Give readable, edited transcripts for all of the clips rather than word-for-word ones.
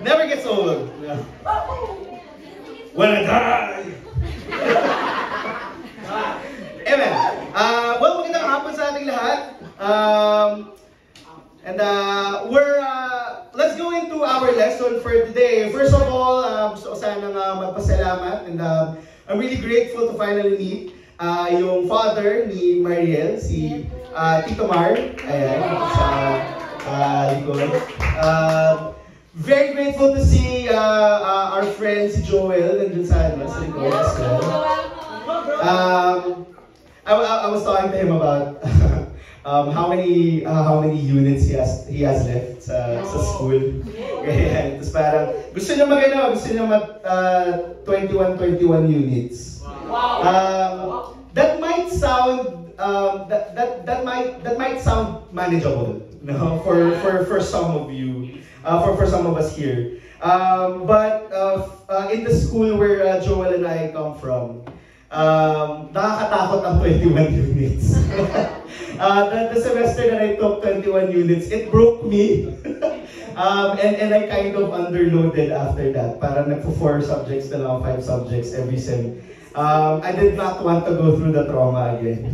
Never gets old. Yeah. When I die. Amen. Well, magandang hapon sa ating lahat. Let's go into our lesson for today. First of all, gusto ko sanang magpasalamat, and I'm really grateful to finally meet yung father ni Mariel, si Tito Mar. Ayan, sa likod. Very grateful to see our friend si Joel nandun sa likod as well. I was talking to him about how many units he has left sa school. Ganyan. Tapos parang gusto niya gusto niya 21 units. That might sound that might sound manageable, no, for some of you, for some of us here. But in the school where Joel and I come from, nakakatakot ang 21 units. The semester that I took 21 units, it broke me. And I kind of underloaded after that. Parang nagpo 4 subjects na lang, 5 subjects every sem. I did not want to go through the trauma again.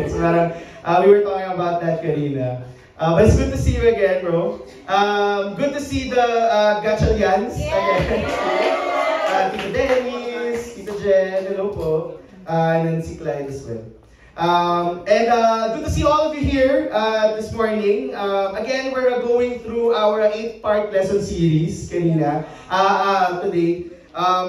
So parang, we were talking about that kanina. But it's good to see you again, bro. Good to see the Gachalians again. Tito Dennis, Tito Jen, hello po. And then si Clyde as well. Good to see all of you here this morning. Again, we're going through our 8-part lesson series kanina, today.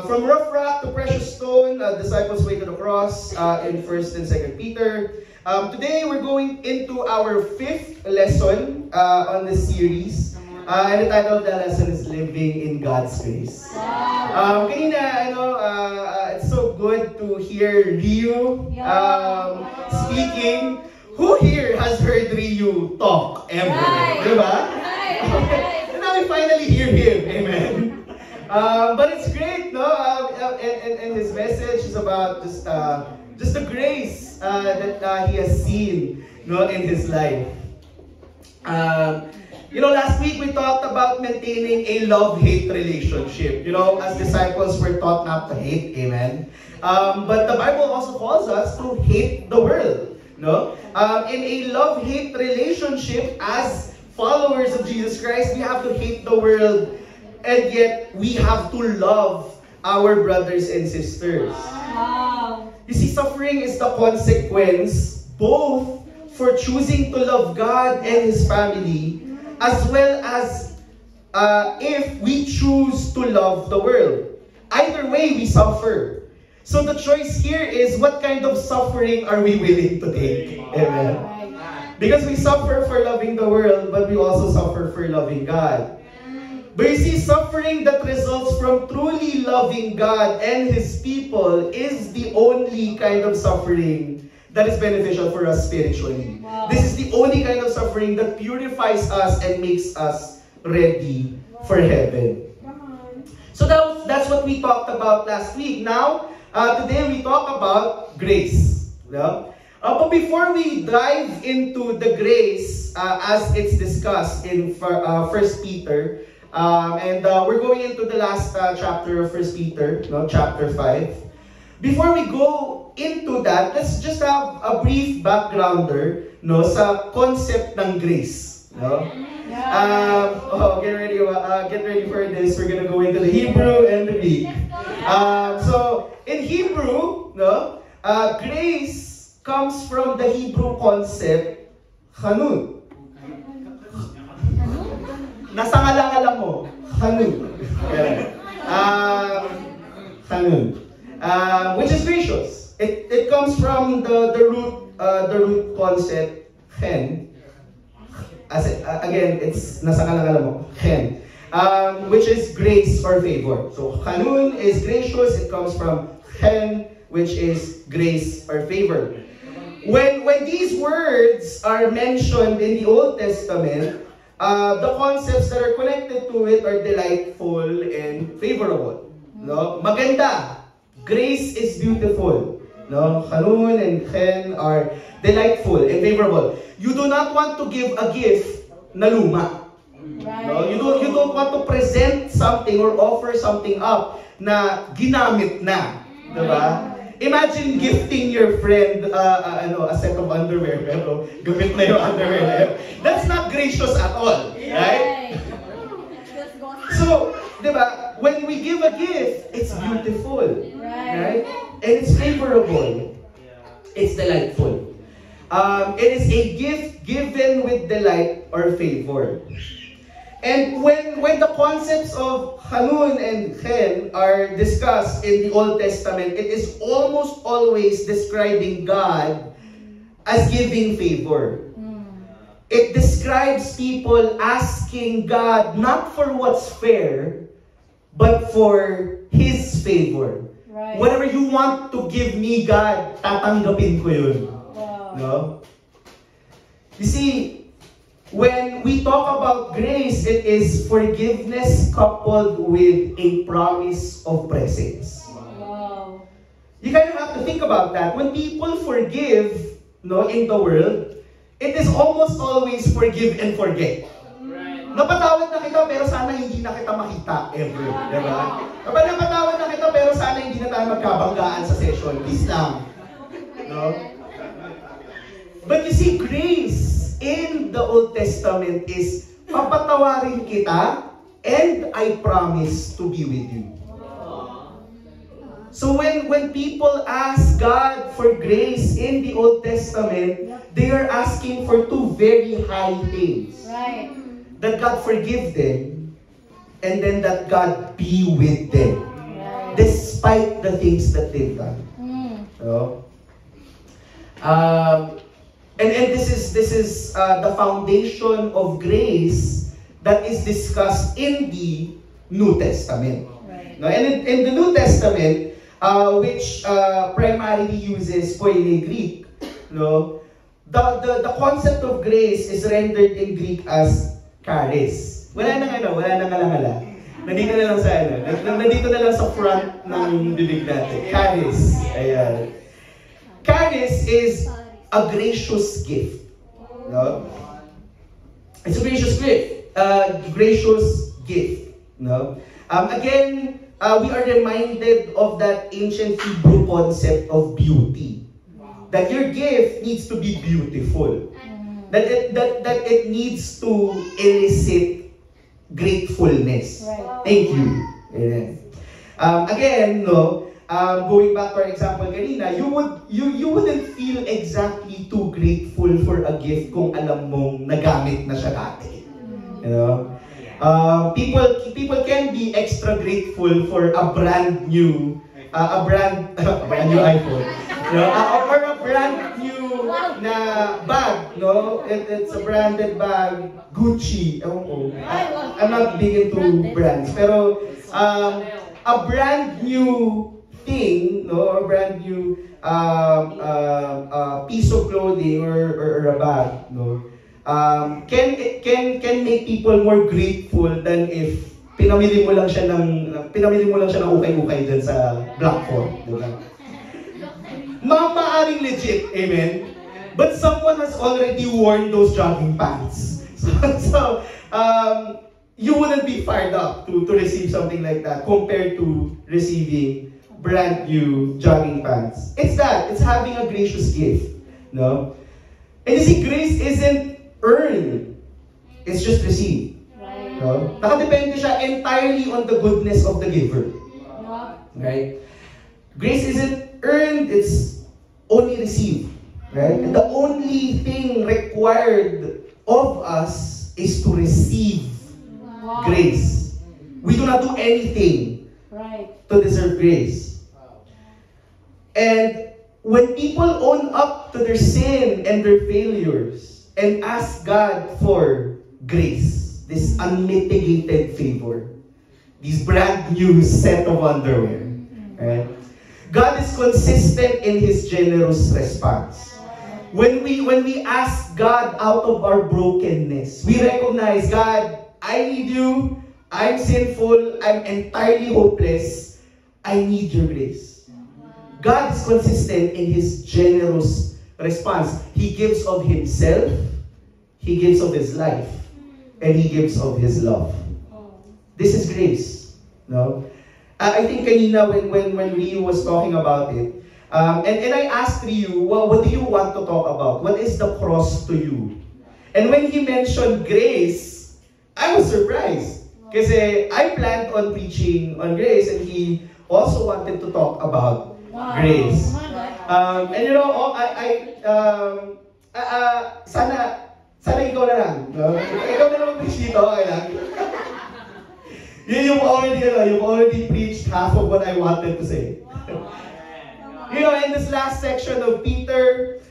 From rough rock to precious stone, disciples' way to the cross in 1st and 2nd Peter. Today, we're going into our 5th lesson on this series. And the title of the lesson is Living in God's Grace. Kanina, it's so good to hear Ryu speaking. Who here has heard Ryu talk ever? Diba? And now we finally hear him. Amen. But it's great, no? And his message is about just the grace that he has seen, no, in his life. Last week we talked about maintaining a love-hate relationship. As disciples, we're taught not to hate, amen? But the Bible also calls us to hate the world, no? In a love-hate relationship, as followers of Jesus Christ, we have to hate the world, and yet we have to love our brothers and sisters. Wow. You see, suffering is the consequence both for choosing to love God and His family, as well as if we choose to love the world. Either way, we suffer. So the choice here is, what kind of suffering are we willing to take? Amen. Because we suffer for loving the world, but we also suffer for loving God. But you see, suffering that results from truly loving God and His people is the only kind of suffering that is beneficial for us spiritually. Wow. This is the only kind of suffering that purifies us and makes us ready for heaven. So that's what we talked about last week. Now, today we talk about grace. Yeah? But before we dive into the grace as it's discussed in 1 Peter, and we're going into the last chapter of 1 Peter, chapter 5. Before we go into that, let's just have a brief backgrounder, sa concept ng grace. Get ready for this. We're gonna go into the Hebrew and the Greek. So in Hebrew, grace comes from the Hebrew concept chanun. Nasangala mo, chanun. Chanun. Which is gracious. It comes from the root concept chen. Again, it's nasangala mo, chen, which is grace or favor. So chanun is gracious. It comes from chen, which is grace or favor. When these words are mentioned in the Old Testament, the concepts that are connected to it are delightful and favorable. Maganda. Grace is beautiful. Chanun and chen are delightful and favorable. You do not want to give a gift na luma. Right. No? You don't want to present something or offer something up na ginamit na. Diba? Imagine gifting your friend a set of underwear, pero gamit na yung underwear na yun. That's not gracious at all. Right? So, diba, when we give a gift, it's beautiful. Right? And it's favorable. It's delightful. It is a gift given with delight or favor. And when the concepts of Hanun and Chen are discussed in the Old Testament, it is almost always describing God as giving favor. It describes people asking God not for what's fair, but for His favor. Right. Whatever you want to give me, God, tatanggapin ko yun. Wow. No? You see, when we talk about grace, it is forgiveness coupled with a promise of presence. Wow. You kind of have to think about that. When people forgive, no, in the world, it is almost always forgive and forget. Napatawad na kita pero sana hindi na kita makita ever. Diba? Kapag napatawad na kita pero sana hindi na tayo magkabanggaan sa session. Peace lang. No? But you see, grace in the Old Testament is papatawarin kita and I promise to be with you. So when people ask God for grace in the Old Testament, they are asking for two very high things. Right. That God forgive them, and then that God be with them, Right. despite the things that they've done. So, and this is the foundation of grace that is discussed in the New Testament. Right. No, and in the New Testament, which primarily uses Koine Greek, no, the concept of grace is rendered in Greek as charis. Wala nang alangala. Nandito na lang sa nandito na lang sa front ng bibig natin. Charis. Ayan. Charis is a gracious gift. No? It's a gracious gift. Gracious gift. No? Again, we are reminded of that ancient Hebrew concept of beauty. That your gift needs to be beautiful. That it needs to elicit gratefulness. Right. Thank you. Amen. Again, no, going back to our example kanina, you wouldn't feel exactly too grateful for a gift kung alam mong nagamit na siya dati. You know? People can be extra grateful for a brand new iPhone, you know, or a brand new na bag, no? It's a branded bag, Gucci. I'm not big into brands, pero a brand new thing, no, a brand new piece of clothing or a bag, no, can make people more grateful than if pinamili mo lang siya ng ukay-ukay dyan sa Blackboard, diba? Maaaring legit, amen? But someone has already worn those jogging pants. So you wouldn't be fired up to receive something like that compared to receiving brand new jogging pants. It's having a gracious gift, no? And you see, grace isn't earned, it's just received. No? Nakadepende siya entirely on the goodness of the giver. Right? Grace isn't earned, it's only received. Right? And the only thing required of us is to receive grace. We do not do anything to deserve grace. And when people own up to their sin and their failures and ask God for grace, this unmitigated favor, this brand new set of underwear, right? God is consistent in His generous response. When we ask God out of our brokenness, we recognize, God, I need you, I'm sinful, I'm entirely hopeless, I need your grace. God is consistent in His generous response. He gives of Himself, He gives of His life. and He gives of His love. This is grace. No? I think kanina when Ryu was talking about it, and I asked Ryu, well, what do you want to talk about? What is the cross to you? And when he mentioned grace, I was surprised. Kasi I planned on preaching on grace, and he also wanted to talk about grace. And you know, sana ikaw na lang. No? Ikaw na lang mag-preach dito, okay lang? You've already preached half of what I wanted to say. You know, in this last section of Peter's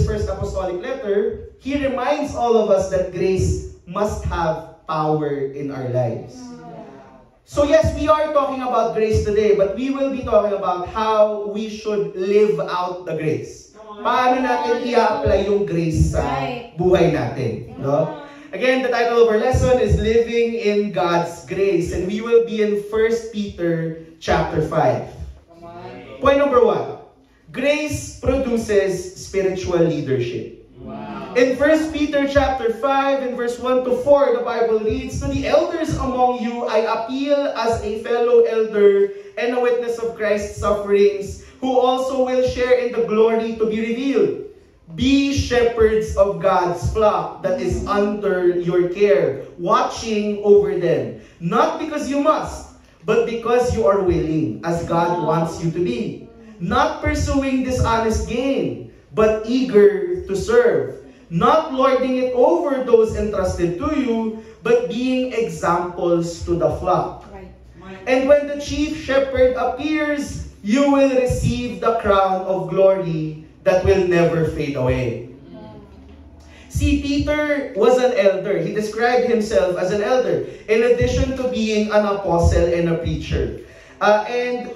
first apostolic letter, he reminds all of us that grace must have power in our lives. So yes, we are talking about grace today, but we will be talking about how we should live out the grace. Paano natin i-apply yung grace sa buhay natin, no? Again, the title of our lesson is Living in God's Grace, and we will be in 1 Peter chapter 5. Point number 1. Grace produces spiritual leadership. In 1 Peter chapter 5, in verse 1 to 4, the Bible reads, "To the elders among you, I appeal as a fellow elder and a witness of Christ's sufferings, who also will share in the glory to be revealed. Be shepherds of God's flock that is under your care, watching over them, not because you must, but because you are willing, as God wants you to be, not pursuing dishonest gain, but eager to serve, not lording it over those entrusted to you, but being examples to the flock. And when the chief shepherd appears, you will receive the crown of glory that will never fade away." See, Peter was an elder. He described himself as an elder, in addition to being an apostle and a preacher. Itong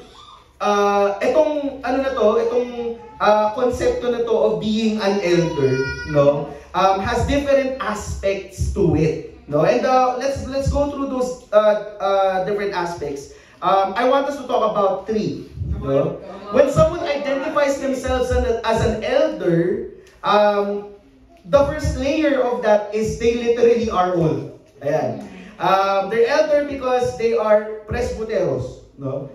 konsepto na to of being an elder, no, has different aspects to it, no. And let's go through those different aspects. I want us to talk about 3. No? When someone identifies themselves as an elder, the first layer of that is they literally are old. Ayan. They're elder because they are presbyteros, no?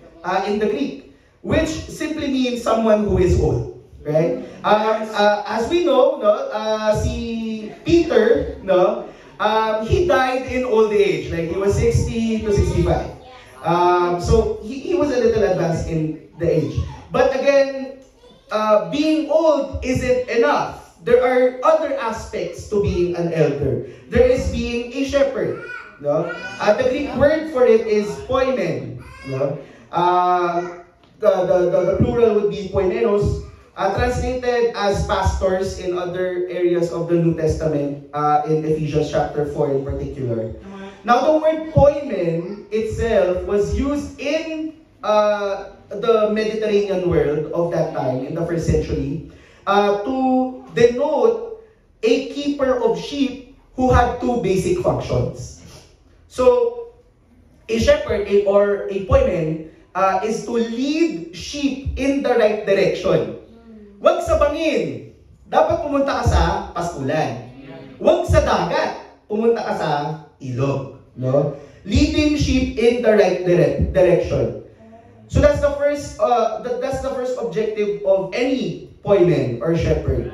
In the Greek, which simply means someone who is old, right? As we know, no, si Peter, no, he died in old age, like he was 60 to 65. So he was a little advanced in the age. But again, being old isn't enough. There are other aspects to being an elder. There is being a shepherd. No? The Greek word for it is poimen. No? The plural would be poimenos, translated as pastors in other areas of the New Testament, in Ephesians chapter 4 in particular. Now, the word poimen itself was used in the Mediterranean world of that time, in the first century, to denote a keeper of sheep who had 2 basic functions. So, a shepherd or a poimen is to lead sheep in the right direction. Huwag sa bangin. Dapat pumunta ka sa paskulan. Huwag sa dagat. Pumunta ka sa ilog. No? Leading sheep in the right direction. So that's the first objective of any poimen or shepherd,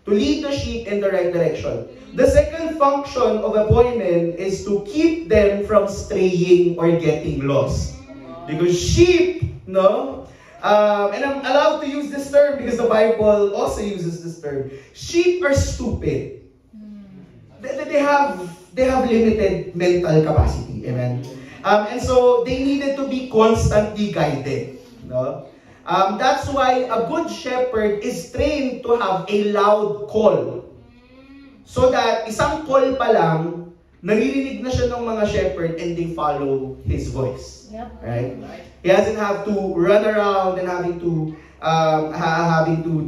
to lead the sheep in the right direction. The second function of a poimen is to keep them from straying or getting lost. Because sheep, no, and I'm allowed to use this term because the Bible also uses this term. Sheep are stupid. They have limited mental capacity. Amen. And so they needed to be constantly guided. No? That's why a good shepherd is trained to have a loud call. So that isang call pa lang, naririnig na siya ng mga shepherd and they follow his voice. Yep. Right? He doesn't have to run around and having to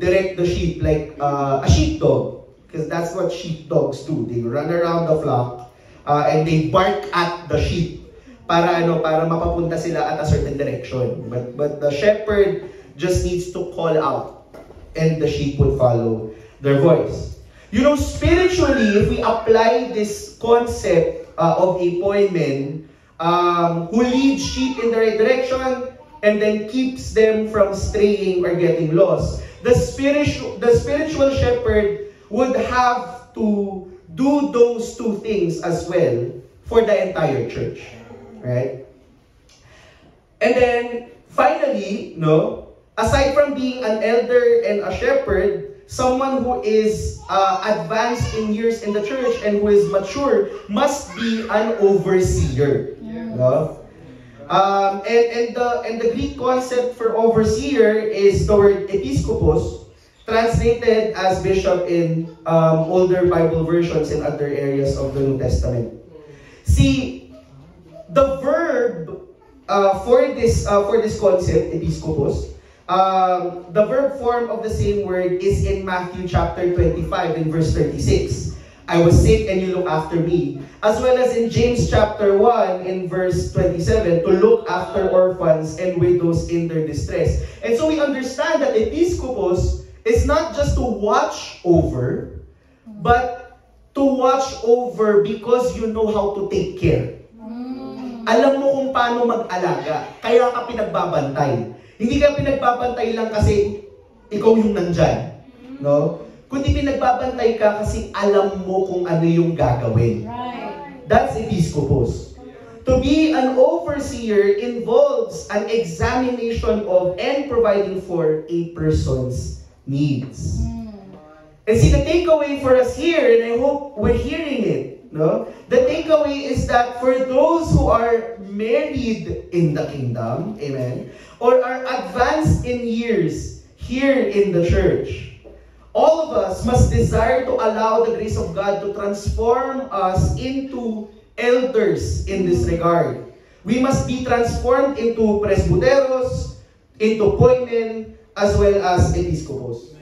direct the sheep like a sheepdog. Because that's what sheepdogs do. They run around the flock and they bark at the sheep para mapapunta sila at a certain direction. But the shepherd just needs to call out and the sheep would follow their voice. You know, spiritually, if we apply this concept of a poimen, who leads sheep in the right direction and then keeps them from straying or getting lost, the spiritual shepherd would have to do those two things as well for the entire church, right? And then finally, no, aside from being an elder and a shepherd, someone who is advanced in years in the church and who is mature must be an overseer. No? And the Greek concept for overseer is the word episkopos, translated as bishop in older Bible versions in other areas of the New Testament. See, the verb for this concept, episkopos, the verb form of the same word is in Matthew chapter 25 in verse 36. I was sick and you look after me. As well as in James chapter 1 in verse 27, to look after orphans and widows in their distress. And so we understand that episkopos is not just to watch over, but to watch over because you know how to take care. Alam mo kung paano mag-alaga, kaya ka pinagbabantay. Hindi ka pinagbabantay lang kasi ikaw yung nandyan, no? Kundi pinagbabantay ka kasi alam mo kung ano yung gagawin. Right. That's episkopos. To be an overseer involves an examination of and providing for a person's needs. And see, the takeaway for us here, and I hope we're hearing it, no? The takeaway is that for those who are married in the kingdom, amen, or are advanced in years here in the church, all of us must desire to allow the grace of God to transform us into elders in this regard. We must be transformed into presbyteros, into poimen, as well as episkopos.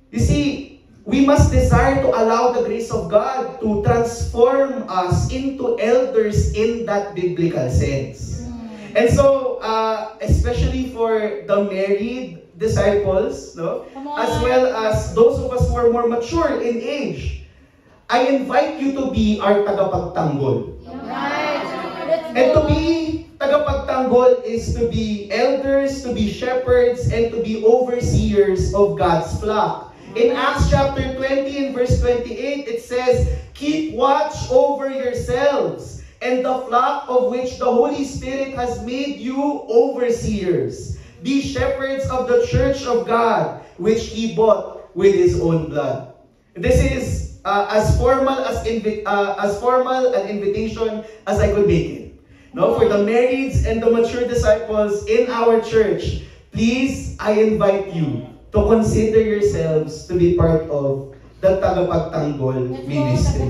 You see, we must desire to allow the grace of God to transform us into elders in that biblical sense. And so, especially for the married disciples, no, as well as those of us who are more mature in age, I invite you to be our tagapagtanggol. Right. And to be tagapagtanggol is to be elders, to be shepherds, and to be overseers of God's flock. In Acts chapter 20 and verse 28, it says, "Keep watch over yourselves and the flock of which the Holy Spirit has made you overseers. Be shepherds of the church of God, which He bought with His own blood." This is as formal an invitation as I could make it. No, for the marrieds and the mature disciples in our church, please, I invite you to consider yourselves to be part of the Tagapagtanggol ministry.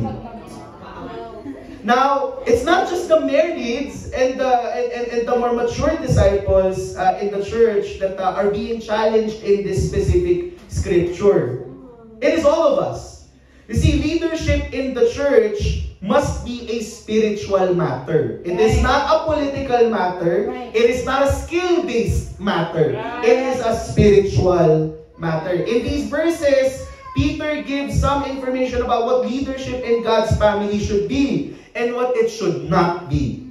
Now, it's not just the marrieds and the more mature disciples in the church that are being challenged in this specific scripture. It is all of us. You see, leadership in the church must be a spiritual matter. It is not a political matter. It is not a skill-based matter. It is a spiritual matter. In these verses, Peter gives some information about what leadership in God's family should be and what it should not be.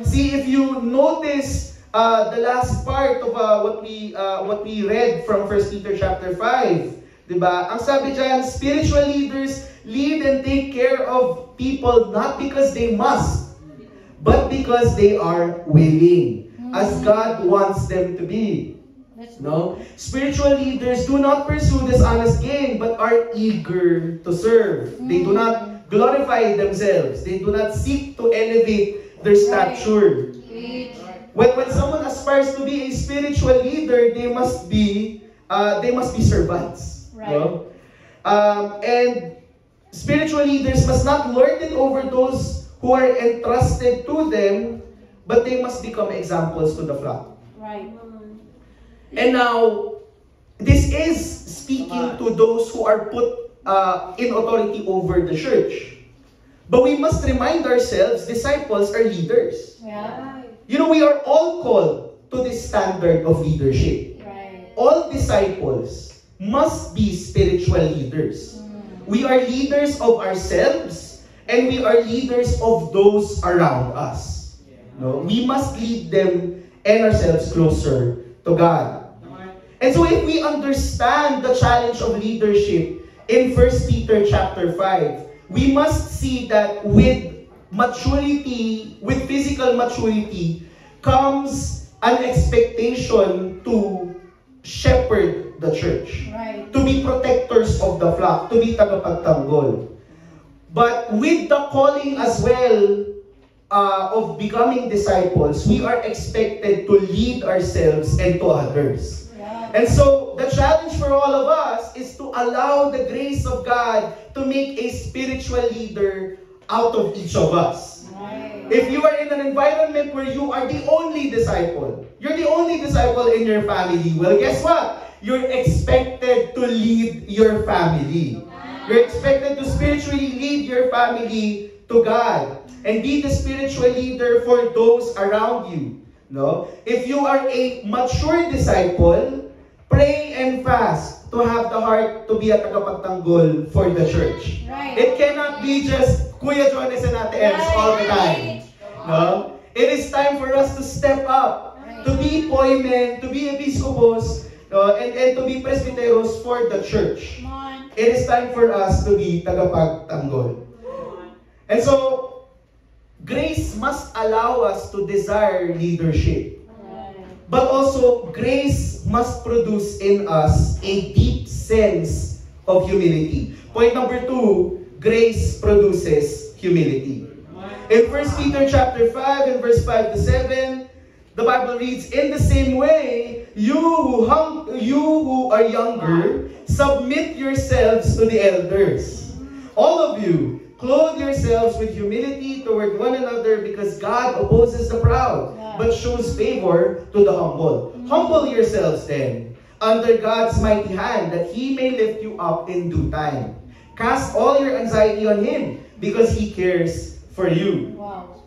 See, if you notice the last part of what we read from 1 Peter chapter 5, diba? Ang sabi dyan, spiritual leaders lead and take care of people not because they must, but because they are willing, as God wants them to be. No? Spiritual leaders do not pursue dishonest gain, but are eager to serve. They do not glorify themselves. They do not seek to elevate their stature. When someone aspires to be a spiritual leader, they must be servants. No? And spiritual leaders must not lord it over those who are entrusted to them, but they must become examples to the flock. Right. And now, this is speaking to those who are put in authority over the church. But we must remind ourselves, disciples are leaders. Yeah. You know, we are all called to this standard of leadership. Right. All disciples must be spiritual leaders. we are leaders of ourselves, and we are leaders of those around us. No? We must lead them and ourselves closer to God. And so if we understand the challenge of leadership in 1 Peter chapter 5, we must see that with maturity, with physical maturity, comes an expectation to shepherd the church. Right. To be protectors of the flock, to be tagapagtanggol. But with the calling as well of becoming disciples, we are expected to lead ourselves and to others. Yeah. And so, the challenge for all of us is to allow the grace of God to make a spiritual leader out of each of us. Right. If you are in an environment where you are the only disciple, you're the only disciple in your family, well, guess what? You're expected to lead your family. You're expected to spiritually lead your family to God and be the spiritual leader for those around you. No? If you are a mature disciple, pray and fast to have the heart to be a tagapagtanggol for the church. Right. It cannot be just Kuya Jones and Ate Ems all the time. No? It is time for us to step up, to be poimen, to be episkopos, and to be presbyteros for the church. Come on. It is time for us to be tagapagtanggol. And so, grace must allow us to desire leadership. But also, grace must produce in us a deep sense of humility. Point number 2, grace produces humility. In 1 Peter chapter 5 and verse 5 to 7, the Bible reads, "In the same way, you who are younger, submit yourselves to the elders. All of you, clothe yourselves with humility toward one another, because God opposes the proud, but shows favor to the humble. Humble yourselves then, under God's mighty hand, that He may lift you up in due time. Cast all your anxiety on Him, because He cares for you." Wow.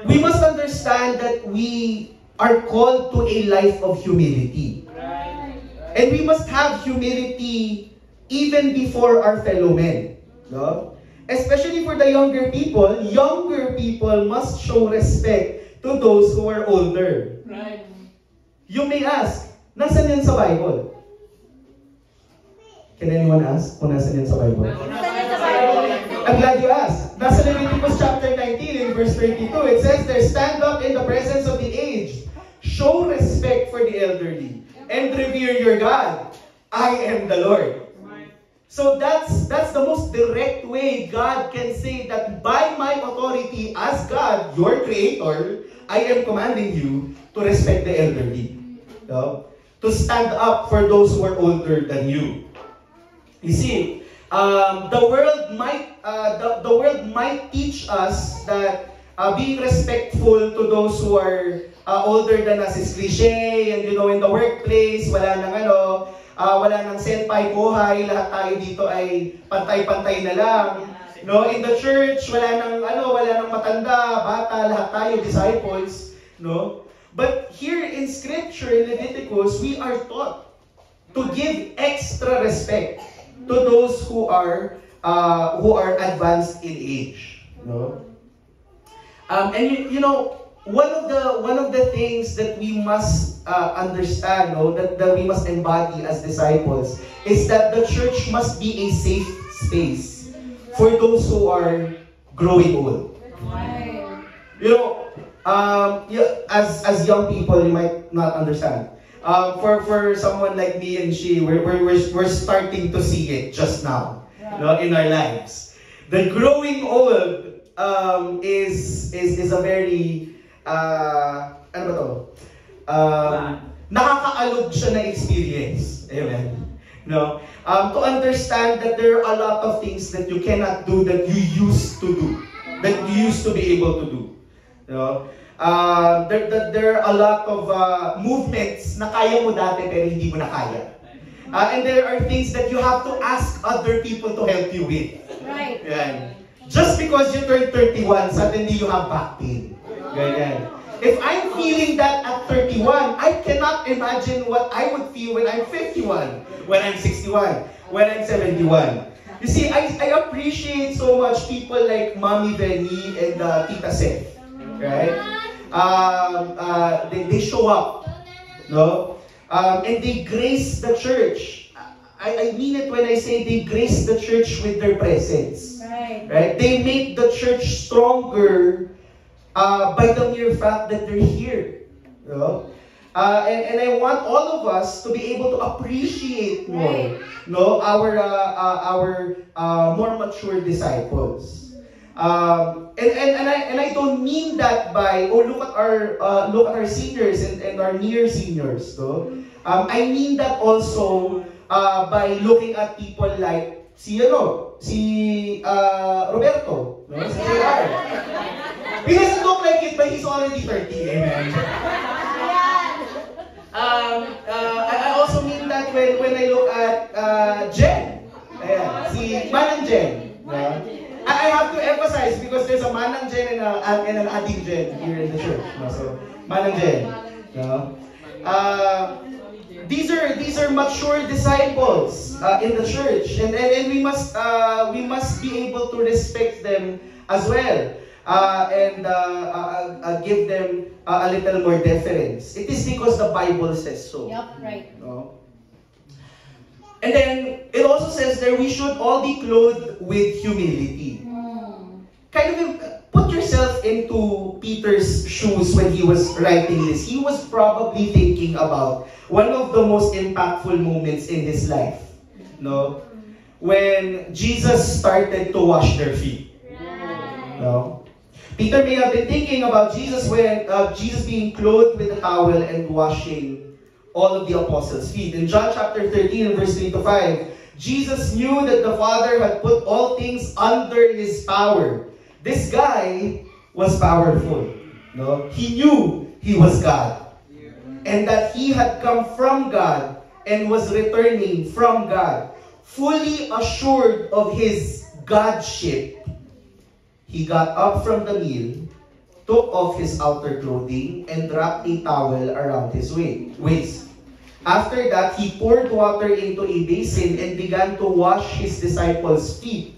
We must understand that we are called to a life of humility. And we must have humility even before our fellow men. No? Especially for the younger people must show respect to those who are older. Right. You may ask, nasan yan sa Bible? Can anyone ask kung nasan yan sa Bible? I'm glad you asked. Nasa Leviticus chapter 19 in verse 32, it says there, "Stand up in the presence of the aged, show respect for the elderly, and revere your God. I am the Lord." So that's the most direct way God can say that by my authority as God, your creator, I am commanding you to respect the elderly. No? To stand up for those who are older than you. You see, the world might teach us that being respectful to those who are older than us is cliche, and in the workplace, wala nang senpai kohay, lahat tayo dito ay pantay-pantay na lang. No, in the church, wala nang matanda, bata, lahat tayo disciples, no? But here in scripture in Leviticus, we are taught to give extra respect to those who are advanced in age, no? And one of the things that we must understand, that we must embody as disciples, is that the church must be a safe space for those who are growing old. As young people, you might not understand. For someone like me and she, we're starting to see it just now, in our lives. The growing old is a very nakakaalog siya na experience. Amen. No? To understand that there are a lot of things that you cannot do that you used to do, that you used to be able to do. No? There are a lot of movements na kaya mo dati pero hindi mo na kaya. And there are things that you have to ask other people to help you with. Right. Yan. Just because you turned 31, suddenly you have back pain. Ganyan. If I'm feeling that at 31, I cannot imagine what I would feel when I'm 51, when I'm 61. when I'm 71. You see, I appreciate so much people like Mommy Benny and Tita Seth, right? They show up, no? And they grace the church. I mean it when I say they grace the church with their presence. Right? They make the church stronger by the mere fact that they're here. You know? And I want all of us to be able to appreciate more, no, our more mature disciples. And I don't mean that by look at our seniors and our near seniors, no. I mean that also by looking at people like si Roberto, no? Si JR. He doesn't look like it, but he's already 30. Amen. I also mean that when I look at Jen, si Manang Jen. I have to emphasize because there's a Manang Jen and an Ading Jen here in the church. So Manang Jen. These are mature disciples in the church, and we must be able to respect them as well. And give them a little more deference. It is because the Bible says so. Yep, right. No? And then it also says that we should all be clothed with humility. Kind of put yourself into Peter's shoes when he was writing this. He was probably thinking about one of the most impactful moments in his life. No? When Jesus started to wash their feet. No? Peter may have been thinking about Jesus when Jesus being clothed with a towel and washing all of the apostles' feet. In John chapter 13 verse 3 to 5, Jesus knew that the Father had put all things under his power. This guy was powerful. No? He knew he was God. And that he had come from God and was returning from God. Fully assured of his Godship, he got up from the meal, took off his outer clothing, and wrapped a towel around his waist. After that, he poured water into a basin and began to wash his disciples' feet,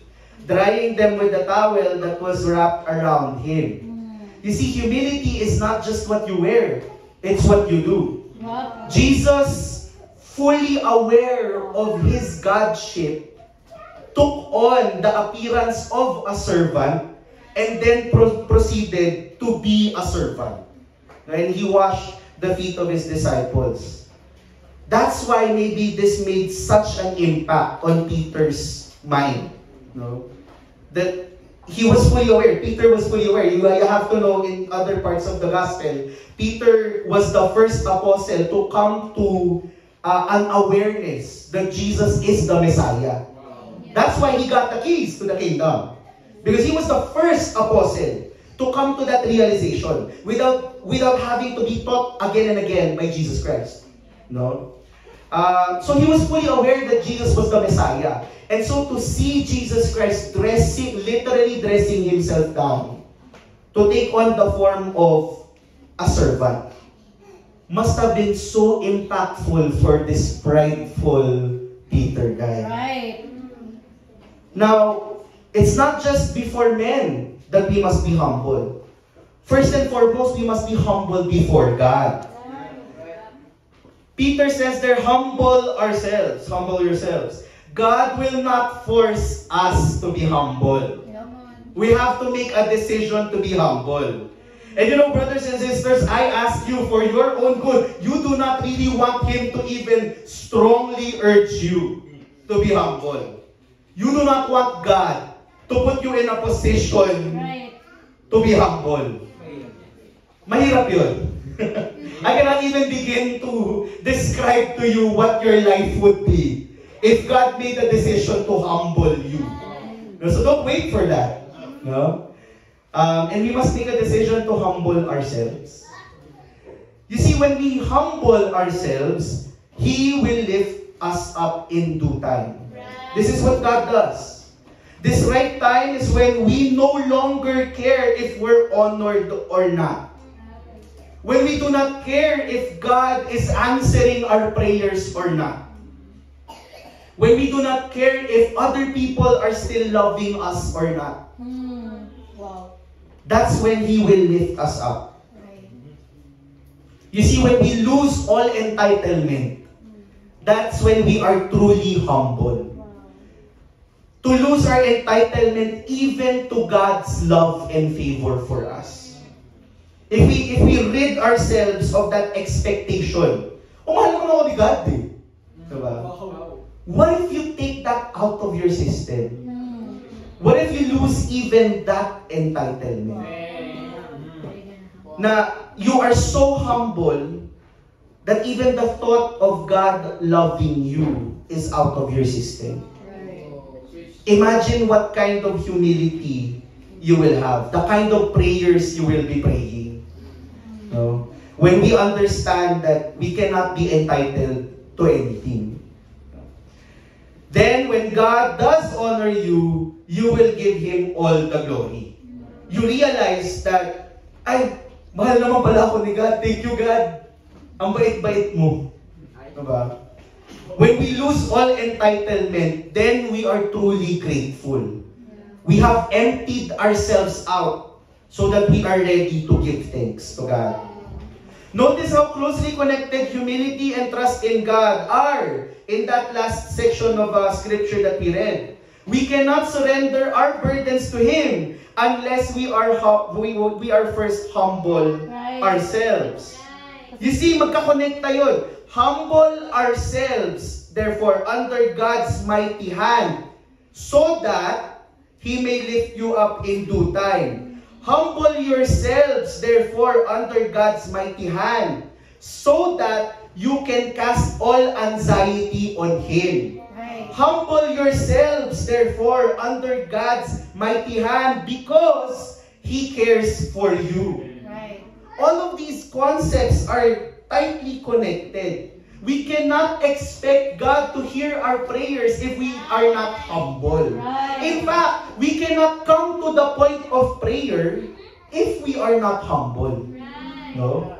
drying them with the towel that was wrapped around him. You see, humility is not just what you wear, it's what you do. Jesus, fully aware of his Godship, took on the appearance of a servant and then proceeded to be a servant. And he washed the feet of his disciples. That's why maybe this made such an impact on Peter's mind. No? That he was fully aware. Peter was fully aware. You have to know in other parts of the gospel, Peter was the first apostle to come to an awareness that Jesus is the Messiah. That's why he got the keys to the kingdom. Because he was the first apostle to come to that realization without having to be taught again and again by Jesus Christ. No? So he was fully aware that Jesus was the Messiah. And so to see Jesus Christ literally dressing himself down to take on the form of a servant must have been so impactful for this prideful Peter guy. Right. Now, it's not just before men that we must be humble. First and foremost, we must be humble before God. Peter says there, humble ourselves. Humble yourselves. God will not force us to be humble. We have to make a decision to be humble. And you know, brothers and sisters, I ask you for your own good. You do not really want him to even strongly urge you to be humble. You do not want God to put you in a position to be humble. Mahirap yun. I cannot even begin to describe to you what your life would be if God made a decision to humble you. So don't wait for that. No? And we must make a decision to humble ourselves. You see, when we humble ourselves, He will lift us up in due time. This is what God does. This right time is when we no longer care if we're honored or not. When we do not care if God is answering our prayers or not. When we do not care if other people are still loving us or not. Wow. That's when He will lift us up. Right. You see, when we lose all entitlement, that's when we are truly humble. Wow. To lose our entitlement even to God's love and favor for us. If we rid ourselves of that expectation, mahal ko na ako ni God eh. Diba? What if you take that out of your system? What if you lose even that entitlement? Na you are so humble that even the thought of God loving you is out of your system. Imagine what kind of humility you will have, the kind of prayers you will be praying. No? When we understand that we cannot be entitled to anything. Then when God does honor you, you will give Him all the glory. You realize that, ay, mahal naman pala ako ni God. Thank you, God. Ang bait-bait mo. Diba? When we lose all entitlement, then we are truly grateful. We have emptied ourselves out so that we are ready to give thanks to God. Notice how closely connected humility and trust in God are in that last section of scripture that we read. We cannot surrender our burdens to Him unless we are first humble ourselves. You see, magkakonekta yun. Humble ourselves, therefore, under God's mighty hand, so that He may lift you up in due time. Humble yourselves, therefore, under God's mighty hand, so that you can cast all anxiety on Him. Right. Humble yourselves, therefore, under God's mighty hand, because He cares for you. Right. All of these concepts are tightly connected. We cannot expect God to hear our prayers if we are not humble. Right. In fact, we cannot come to the point of prayer if we are not humble. No?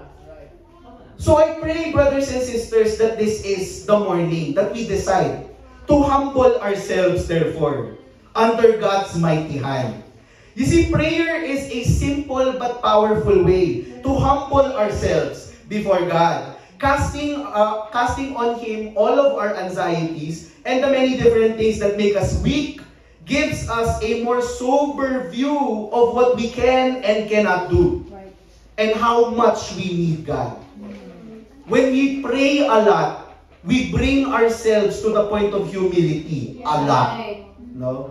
So I pray, brothers and sisters, that this is the morning that we decide to humble ourselves, therefore, under God's mighty hand. You see, prayer is a simple but powerful way to humble ourselves before God. Casting on Him all of our anxieties and the many different things that make us weak gives us a more sober view of what we can and cannot do. Right. And how much we need God. When we pray a lot, we bring ourselves to the point of humility a lot. No?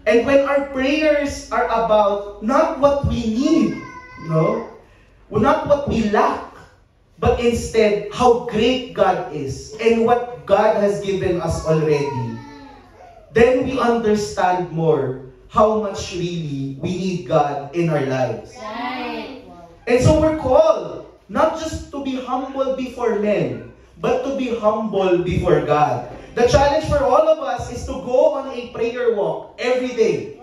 And when our prayers are about not what we need, no? Not what we lack, but instead, how great God is and what God has given us already, then we understand more how much really we need God in our lives. Right. And so we're called not just to be humble before men, but to be humble before God. The challenge for all of us is to go on a prayer walk every day.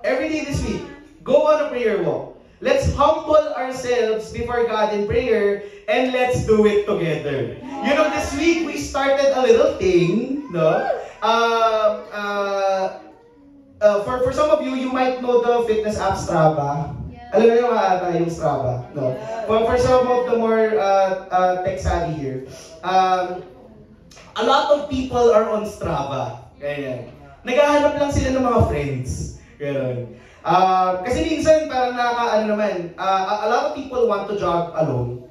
Every day this week, go on a prayer walk. Let's humble ourselves before God in prayer, and let's do it together. You know, this week we started a little thing, no? For some of you, you might know the fitness app Strava. Alam mo yung ata yung Strava, no? For some of the more tech savvy here, a lot of people are on Strava. Ganyan. Naghahanap lang sila ng mga friends. Ganyan. Kasi minsan parang a lot of people want to jog alone.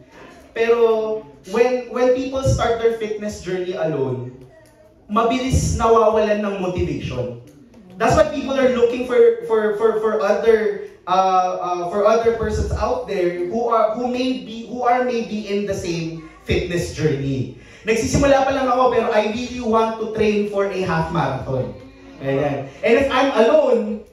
Pero when people start their fitness journey alone, mabilis nawawalan ng motivation. That's why people are looking for other persons out there who are maybe in the same fitness journey. Nagsisimula pa lang ako pero I really want to train for a half marathon. Ayan. And if I'm alone,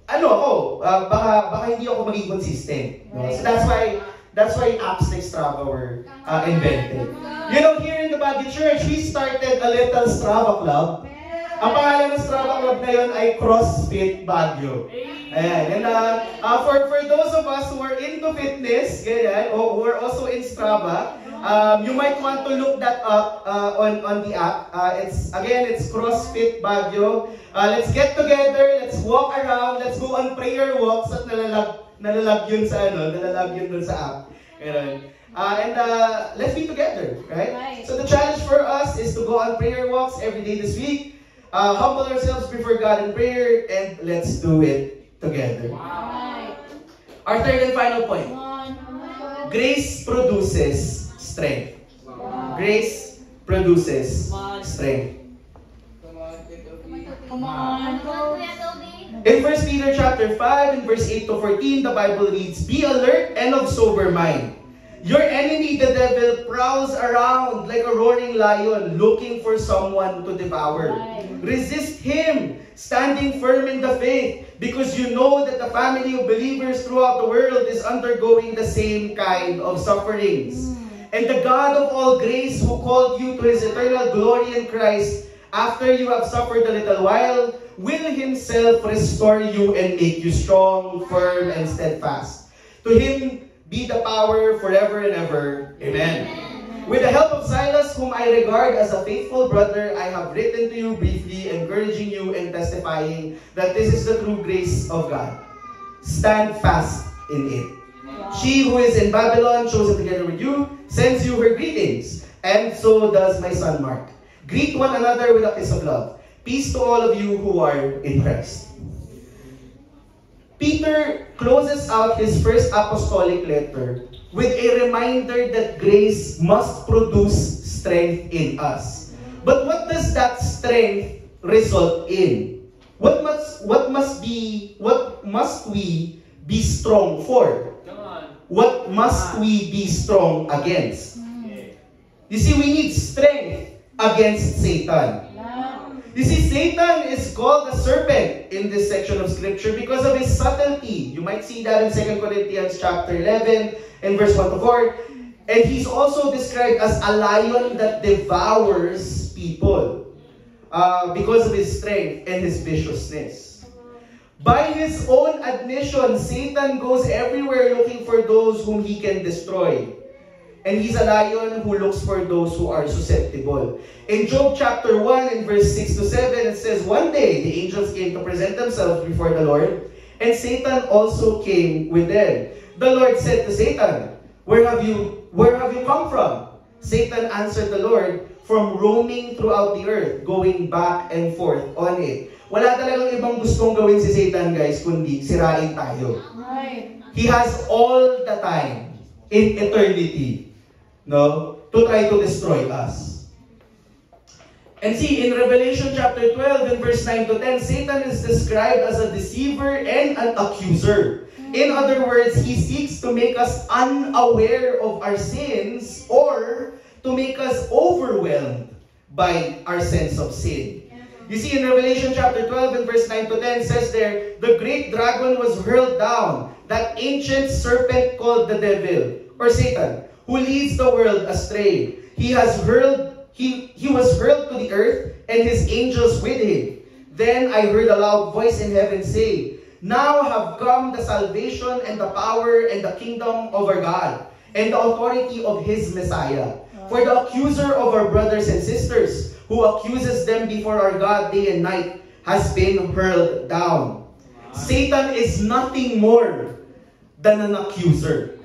baka hindi ako maging consistent. No? So that's why apps like Strava were invented. You know, here in the Baguio Church, we started a little Strava club. Ang pangalan ng Strava club na yun ay CrossFit Baguio. Ayan. And for those of us who are into fitness, ganyan, or who are also in Strava, You might want to look that up on the app. It's CrossFit Baguio. Let's get together, let's walk around, let's go on prayer walks at nalalag yun dun sa app. Let's be together, right? So the challenge for us is to go on prayer walks every day this week. Humble ourselves before God in prayer, and let's do it together. Right. Our third and final point. One. Grace produces strength. Wow. Grace produces strength. Come on. In 1 Peter chapter 5 and verse 8 to 14, the Bible reads, "Be alert and of sober mind. Your enemy, the devil, prowls around like a roaring lion looking for someone to devour. Resist him, standing firm in the faith, because you know that the family of believers throughout the world is undergoing the same kind of sufferings. And the God of all grace, who called you to his eternal glory in Christ, after you have suffered a little while, will himself restore you and make you strong, firm, and steadfast. To him be the power forever and ever. Amen." With the help of Silas, whom I regard as a faithful brother, I have written to you briefly, encouraging you and testifying that this is the true grace of God. Stand fast in it. She who is in Babylon, chosen together with you, sends you her greetings, and so does my son Mark. Greet one another with a kiss of love. Peace to all of you who are in Christ. Peter closes out his first apostolic letter with a reminder that grace must produce strength in us. But what does that strength result in? What must we be strong for? What must we be strong against? You see, we need strength against Satan. You see, Satan is called a serpent in this section of scripture because of his subtlety. You might see that in 2 Corinthians chapter 11 and verse 1 to 4. And he's also described as a lion that devours people because of his strength and his viciousness. By his own admission, Satan goes everywhere looking for those whom he can destroy. And he's a lion who looks for those who are susceptible. In Job chapter 1 and verse 6 to 7, it says, "One day the angels came to present themselves before the Lord, and Satan also came with them. The Lord said to Satan, Where have you come from?" Satan answered the Lord, "From roaming throughout the earth, going back and forth on it." Wala talagang ibang gustong gawin si Satan, guys, kundi sirain tayo. Right. He has all the time in eternity, to try to destroy us. And see, in Revelation chapter 12 and verse 9 to 10, Satan is described as a deceiver and an accuser. In other words, he seeks to make us unaware of our sins or to make us overwhelmed by our sense of sin. You see, in Revelation chapter 12 and verse 9 to 10, it says there, "The great dragon was hurled down, that ancient serpent called the devil," or Satan, "who leads the world astray. He was hurled to the earth, and his angels with him. Then I heard a loud voice in heaven say, Now have come the salvation and the power and the kingdom of our God, and the authority of his Messiah. For the accuser of our brothers and sisters, who accuses them before our God day and night, has been hurled down." Satan is nothing more than an accuser.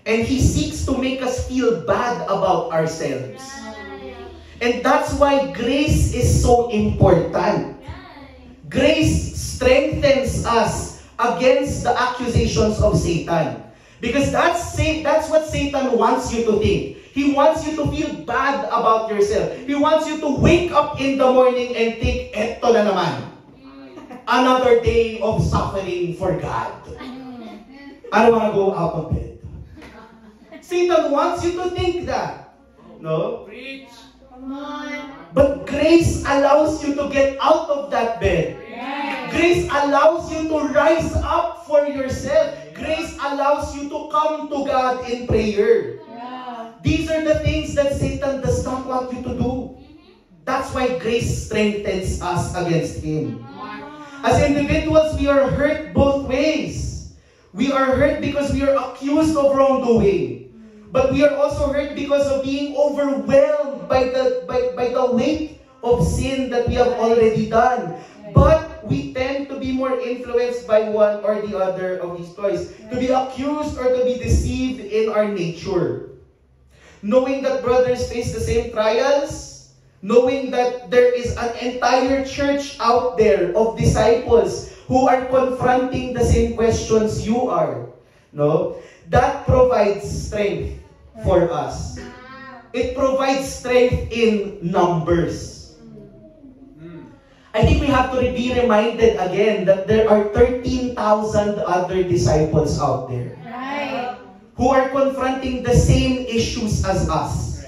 And he seeks to make us feel bad about ourselves. And that's why grace is so important. Grace strengthens us against the accusations of Satan. Because that's what Satan wants you to think. He wants you to feel bad about yourself. He wants you to wake up in the morning and think, "Eto na naman. Another day of suffering for God. I don't want to go out of bed." Satan wants you to think that. Preach. Come on. But grace allows you to get out of that bed. Grace allows you to rise up for yourself. Grace allows you to come to God in prayer. These are the things that Satan does not want you to do. That's why grace strengthens us against him. As individuals, we are hurt both ways. We are hurt because we are accused of wrongdoing. But we are also hurt because of being overwhelmed by the weight of sin that we have already done. But we tend to be more influenced by one or the other of these toys. To be accused or to be deceived in our nature. Knowing that brothers face the same trials, knowing that there is an entire church out there of disciples who are confronting the same questions you are, no? That provides strength for us. It provides strength in numbers. I think we have to be reminded again that there are 13,000 other disciples out there. Right. Who are confronting the same issues as us.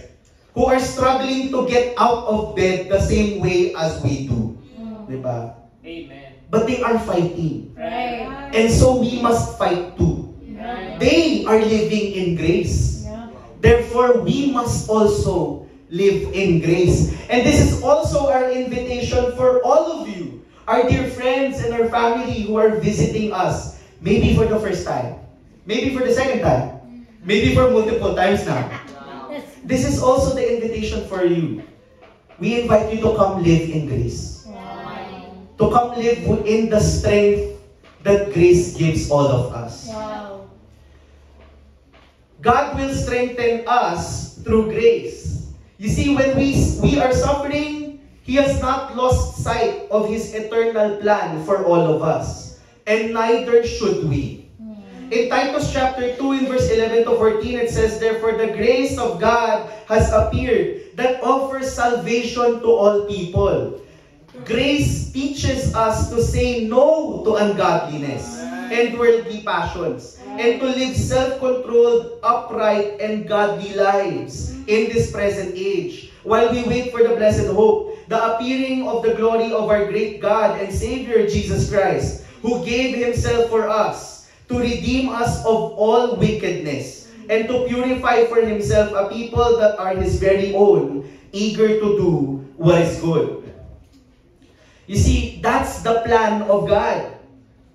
Who are struggling to get out of bed the same way as we do. Diba? Amen. But they are fighting. Right. And so we must fight too. Right. They are living in grace. Yeah. Therefore, we must also live in grace. And this is also our invitation for all of you, our dear friends and our family who are visiting us, maybe for the first time, maybe for the second time, maybe for multiple times now. This is also the invitation for you. We invite you to come live in grace. To come live in the strength that grace gives all of us. Wow. God will strengthen us through grace. You see, when we are suffering, He has not lost sight of His eternal plan for all of us. And neither should we. In Titus chapter 2, in verse 11 to 14, it says, "Therefore the grace of God has appeared that offers salvation to all people." Grace teaches us to say no to ungodliness and worldly passions, and to live self-controlled, upright, and godly lives in this present age, while we wait for the blessed hope, the appearing of the glory of our great God and Savior Jesus Christ, who gave Himself for us, to redeem us of all wickedness, and to purify for Himself a people that are His very own, eager to do what is good. You see, that's the plan of God,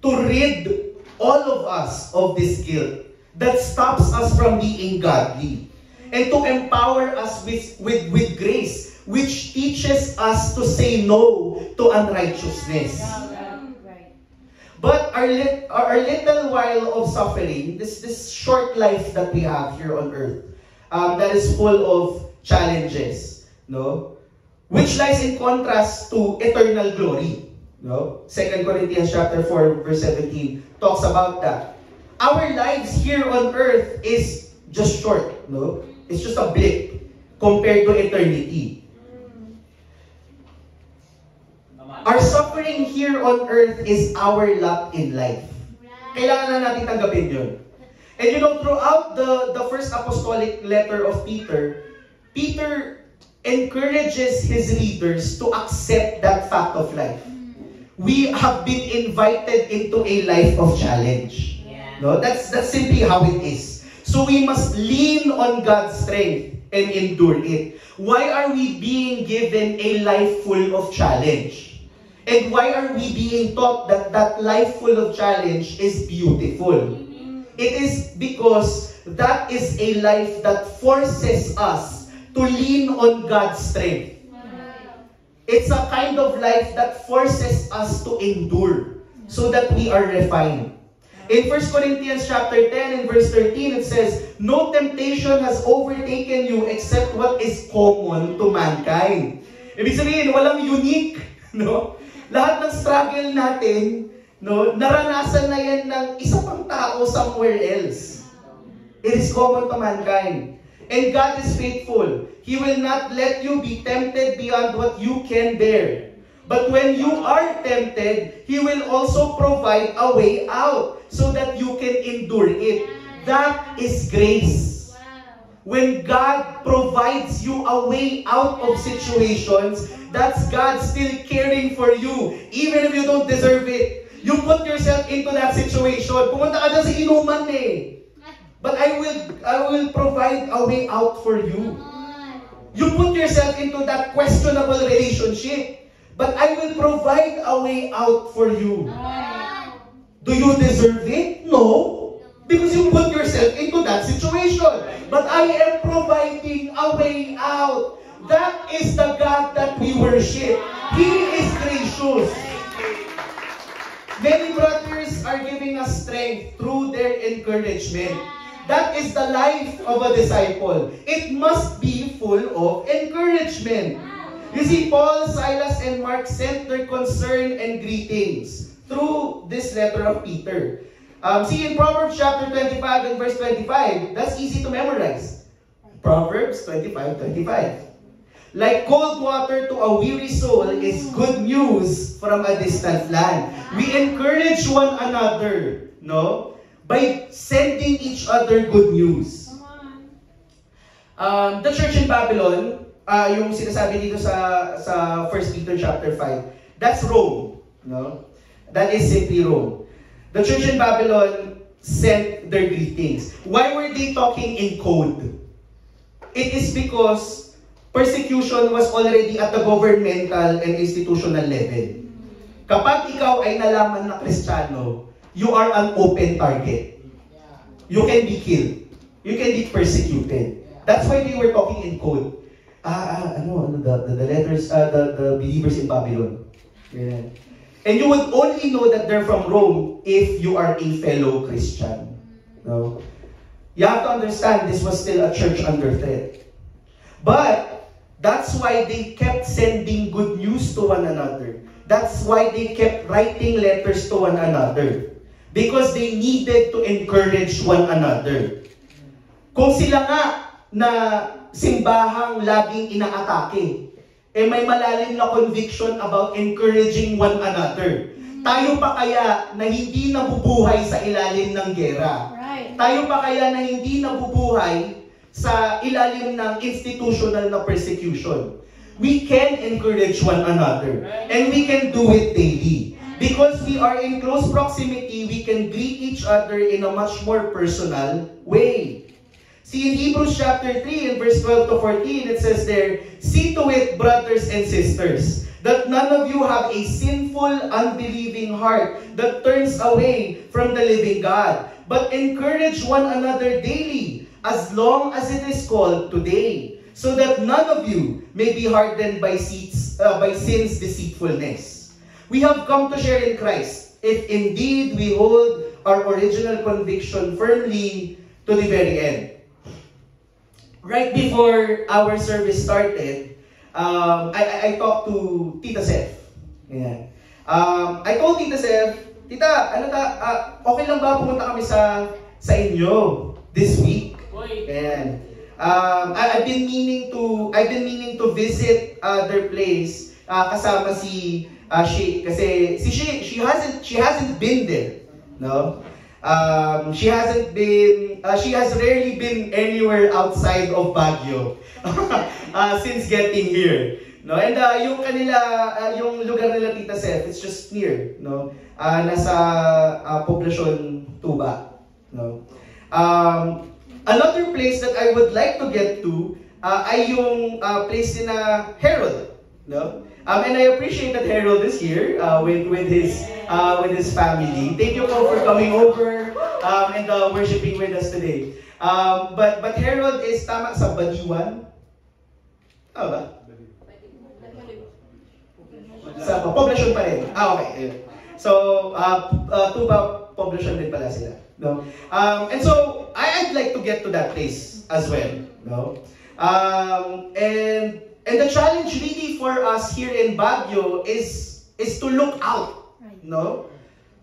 to rid all of us of this guilt that stops us from being godly, and to empower us with grace, which teaches us to say no to unrighteousness. But our little while of suffering, this short life that we have here on earth, that is full of challenges, no? Which lies in contrast to eternal glory. No? 2 Corinthians chapter 4, verse 17 talks about that. Our lives here on earth is just short. No? It's just a blip compared to eternity. Our suffering here on earth is our lot in life. Kailangan na natin tanggapin yun. And you know, throughout the first apostolic letter of Peter, Peter encourages his readers to accept that fact of life. We have been invited into a life of challenge. No, that's simply how it is. So we must lean on God's strength and endure it. Why are we being given a life full of challenge? And why are we being taught that that life full of challenge is beautiful? It is because that is a life that forces us to lean on God's strength. It's a kind of life that forces us to endure so that we are refined. In 1 Corinthians chapter 10 and verse 13, it says, "No temptation has overtaken you except what is common to mankind." Ibig sabihin, walang unique, no? Lahat ng struggle natin, no, naranasan na yan ng isa pang tao somewhere else. It is common to mankind. And God is faithful. He will not let you be tempted beyond what you can bear. But when you are tempted, He will also provide a way out so that you can endure it. That is grace. When God provides you a way out of situations, that's God still caring for you, even if you don't deserve it. You put yourself into that situation. Pumunta ka dyan sa inuman eh. But I will provide a way out for you. You put yourself into that questionable relationship. But I will provide a way out for you. Do you deserve it? No. Because you put yourself into that situation. But I am providing a way out. That is the God that we worship. He is gracious. Many brothers are giving us strength through their encouragement. That is the life of a disciple. It must be full of encouragement. You see, Paul, Silas, and Mark sent their concern and greetings through this letter of Peter. See in Proverbs chapter 25 and verse 25, that's easy to memorize. Proverbs 25:25. Like cold water to a weary soul is good news from a distant land. We encourage one another, no? By sending each other good news. The church in Babylon, yung sinasabi dito sa 1 Peter chapter 5, that's Rome, no? That is simply Rome. The church in Babylon sent their greetings. Why were they talking in code? It is because persecution was already at the governmental and institutional level. Kapag ikaw ay nalaman na Kristiyano, you are an open target. You can be killed. You can be persecuted. That's why they were talking in code. The letters, the believers in Babylon. Yeah. And you would only know that they're from Rome if you are a fellow Christian. No? You have to understand this was still a church under threat. But that's why they kept sending good news to one another. That's why they kept writing letters to one another. Because they needed to encourage one another. Kung sila nga na simbahang laging inaatake, may malalim na conviction about encouraging one another. Tayo pa kaya na hindi nabubuhay sa ilalim ng gera? Right. Tayo pa kaya na hindi nabubuhay sa ilalim ng institutional na persecution? We can encourage one another. And we can do it daily. Because we are in close proximity, we can greet each other in a much more personal way. See, in Hebrews chapter 3 and verse 12 to 14, it says there, "See to it, brothers and sisters, that none of you have a sinful, unbelieving heart that turns away from the living God, but encourage one another daily, as long as it is called today, so that none of you may be hardened by sin's deceitfulness. We have come to share in Christ, if indeed we hold our original conviction firmly to the very end." Right before our service started, I talked to Tita Seth. Yeah. I told Tita Seth, "Tita, okay lang ba pumunta kami sa inyo this week?" And I've been meaning to visit their place kasama si she, kasi si she hasn't been there, no? She has rarely been anywhere outside of Baguio since getting here. No, and yung lugar nila Tita Seth, it's just near, no? Nasa Poblacion Tuba, no? Another place that I would like to get to ay yung place na Harold, no? And I appreciate that Harold is here with his family. Thank you po for coming over and worshiping with us today. But Harold is tama sa Baliwan. Tama ba? Sa Poblacion pa rin. Okay. So Tuba, Poblacion din pala sila. No? And so I'd like to get to that place as well. No? And the challenge really for us here in Baguio is to look out, no?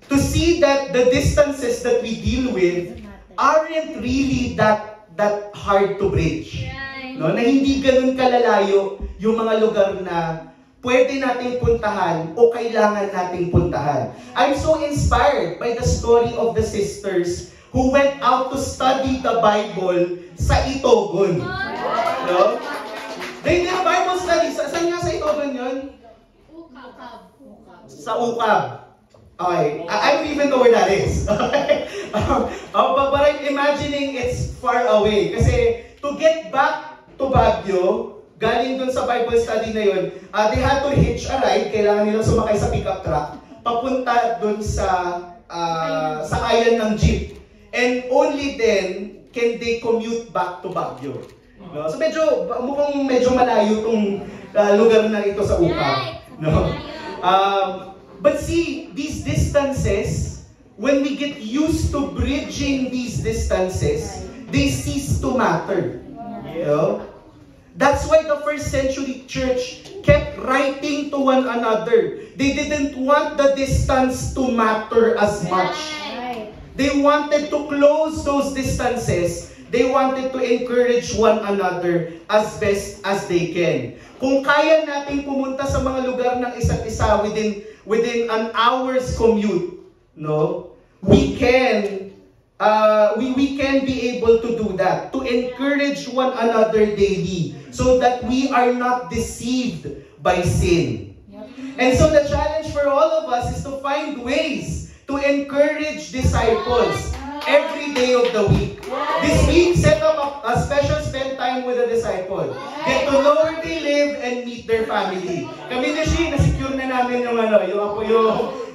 To see that the distances that we deal with aren't really that hard to bridge. No? Na hindi ganun kalalayo yung mga lugar na pwede nating puntahan o kailangan nating puntahan. I'm so inspired by the story of the sisters who went out to study the Bible sa Itogon. No? They did a Bible study. Saan nga sa Itogon yun? Sa Ukab. Okay. I don't even know where that is. But I'm imagining it's far away. Kasi to get back to Baguio, galing dun sa Bible study na yun, they had to hitch a ride. Kailangan nilang sumakay sa pickup truck papunta dun sa sakayan ng jeep. And only then can they commute back to Baguio. No? So mukhang medyo malayo tong lugar na ito sa Upa. No? But see, these distances, when we get used to bridging these distances, they cease to matter. You know? That's why the first century church kept writing to one another. They didn't want the distance to matter as much. They wanted to close those distances. They wanted to encourage one another as best as they can. Kung kaya nating pumunta sa mga lugar ng isa't isa within an hour's commute, no, we can be able to do that, to encourage one another daily, so that we are not deceived by sin. And so the challenge for all of us is to find ways to encourage disciples every day of the week. This week, set up a special spend time with the disciple. Get to know where they live and meet their family. Kami na siya, na-secure na namin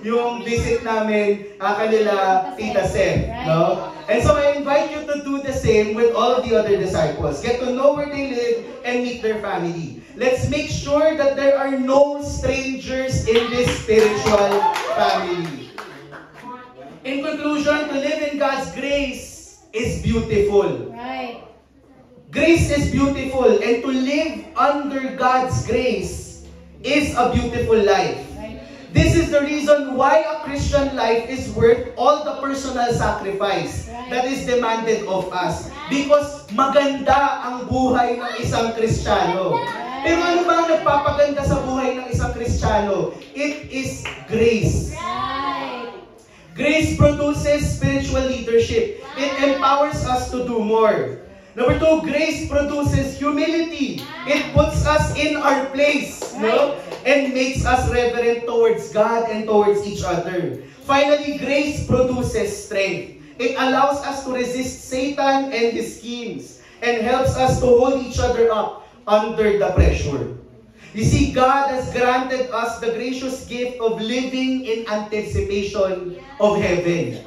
yung visit namin kanila Tita Seth. No? And so I invite you to do the same with all of the other disciples. Get to know where they live and meet their family. Let's make sure that there are no strangers in this spiritual family. In conclusion, to live in God's grace is beautiful. Right. Grace is beautiful, and to live under God's grace is a beautiful life. Right. This is the reason why a Christian life is worth all the personal sacrifice that is demanded of us. Because maganda ang buhay ng isang Kristiyano. Pero ano ba ang nagpapaganda sa buhay ng isang Kristiyano? It is grace. Grace produces spiritual leadership. It empowers us to do more. Number two, grace produces humility. It puts us in our place, no? And makes us reverent towards God and towards each other. Finally, grace produces strength. It allows us to resist Satan and his schemes and helps us to hold each other up under the pressure. You see, God has granted us the gracious gift of living in anticipation of heaven.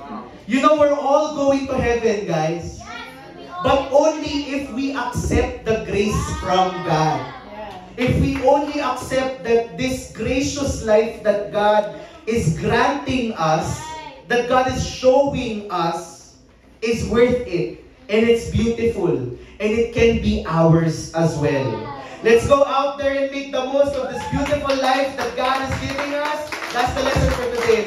You know, we're all going to heaven, guys. But only if we accept the grace from God. If we only accept that this gracious life that God is granting us, that God is showing us, is worth it. And it's beautiful. And it can be ours as well. Let's go out there and make the most of this beautiful life that God is giving us. That's the lesson for today.